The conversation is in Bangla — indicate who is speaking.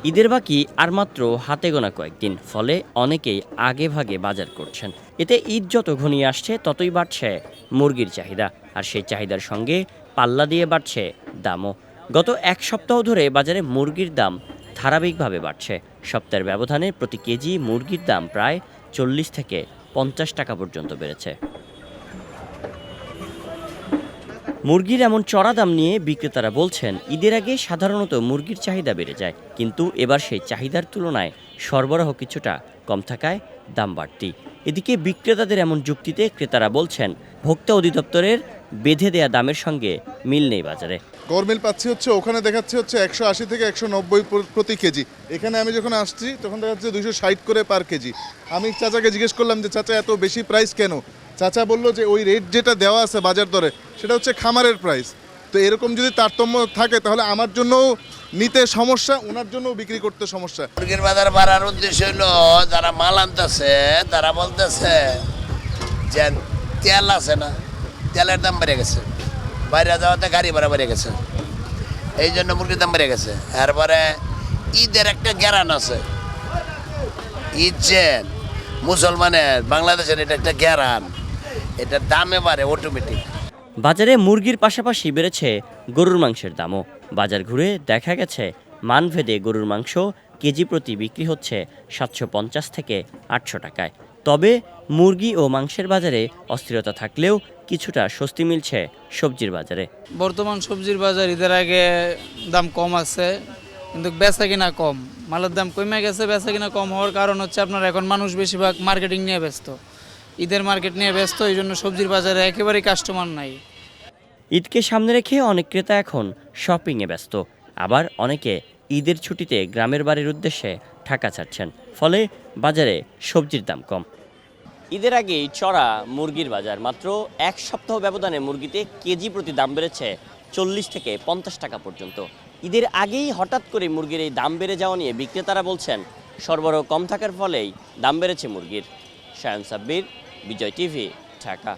Speaker 1: ঈদের বাকি আর মাত্র হাতে গোনা কয়েকদিন, ফলে অনেকেই আগে ভাগে বাজার করছেন। এতে ঈদ যত ঘনিয়ে আসছে ততই বাড়ছে মুরগির চাহিদা, আর সেই চাহিদার সঙ্গে পাল্লা দিয়ে বাড়ছে দামও। গত এক সপ্তাহ ধরে বাজারে মুরগির দাম ধারাবাহিকভাবে বাড়ছে। সপ্তাহের ব্যবধানে প্রতি কেজি মুরগির দাম প্রায় 40 থেকে 50 টাকা পর্যন্ত বেড়েছে। মুরগির এমন চড়া দাম নিয়ে বিক্রেতারা বলছেন, ঈদের আগে সাধারণত মুরগির চাহিদা বেড়ে যায়, কিন্তু এবার সেই চাহিদার তুলনায় সরবরাহ কিছুটা কম থাকায় দাম বাড়তি। এদিকে বিক্রেতাদের এমন যুক্তিতে ক্রেতারা বলছেন, ভোক্তা অধিদপ্তরের বেঁধে দেয়া দামের সঙ্গে মিল নেই বাজারে।
Speaker 2: গরমিল পাচ্ছি হচ্ছে ওখানে দেখাচ্ছে হচ্ছে 180 থেকে 190 প্রতি কেজি। এখানে আমি যখন আসছি তখন দেখাচ্ছে 260 করে পার কেজি। আমি চাচাকে জিজ্ঞেস করলাম যে চাচা এত বেশি প্রাইস কেন? চাচা বললো যে ওই রেট যেটা দেওয়া আছে বাজার দরে সেটা হচ্ছে খামারের প্রাইস। তো এরকম যদি তারতম্য থাকে তাহলে আমার জন্যও নিতে সমস্যা, ওনার জন্যও বিক্রি করতে সমস্যা।
Speaker 3: মুরগির বাজার বাড়ার উদ্দেশ্য হলো যারা মাল আনতেছে তারা বলতেছে যে তেল আছে না, তেলের দাম বেড়ে গেছে, বাইরে যাওয়াতে গাড়ি ভাড়া বেড়ে গেছে, এই জন্য মুরগির দাম বেড়ে গেছে। এরপরে ঈদের একটা গ্যারান আছে, ঈদ যে মুসলমানের বাংলাদেশের এটা একটা গ্যারান, এটার দামে বাড়ে অটোমেটিক।
Speaker 1: বাজারে মুরগির পাশাপাশি বেড়েছে গরুর মাংসের দামও। বাজার ঘুরে দেখা গেছে মানভেদে গরুর মাংস কেজি প্রতি বিক্রি হচ্ছে 750 থেকে 800 টাকায়। তবে মুরগি ও মাংসের বাজারে অস্থিরতা থাকলেও কিছুটা স্বস্তি মিলছে সবজির বাজারে।
Speaker 4: বর্তমান সবজির বাজার ঈদের আগে দাম কম আছে, কিন্তু বেচা কিনা কম। মালের দাম কমে গেছে, বেচা কিনা কম হওয়ার কারণ হচ্ছে আপনার এখন মানুষ বেশিরভাগ মার্কেটিং নিয়ে ব্যস্ত, ঈদের মার্কেট নিয়ে ব্যস্ত, এই জন্য সবজির বাজারে একেবারেই কাস্টমার নাই।
Speaker 1: ঈদকে সামনে রেখে অনেক ক্রেতা এখন শপিংয়ে ব্যস্ত, আবার অনেকে ঈদের ছুটিতে গ্রামের বাড়ির উদ্দেশ্যে ঢাকা ছাড়ছেন, ফলে বাজারে সবজির দাম কম। ঈদের আগেই চড়া মুরগির বাজার, মাত্র এক সপ্তাহ ব্যবধানে মুরগিতে কেজি প্রতি দাম বেড়েছে 40 থেকে 50 টাকা পর্যন্ত। ঈদের আগেই হঠাৎ করে মুরগির এই দাম বেড়ে যাওয়া নিয়ে বিক্রেতারা বলছেন, সরবরাহ কম থাকার ফলেই দাম বেড়েছে মুরগির। শায়ন সাব্বির, বিজয় টিভি, ঢাকা।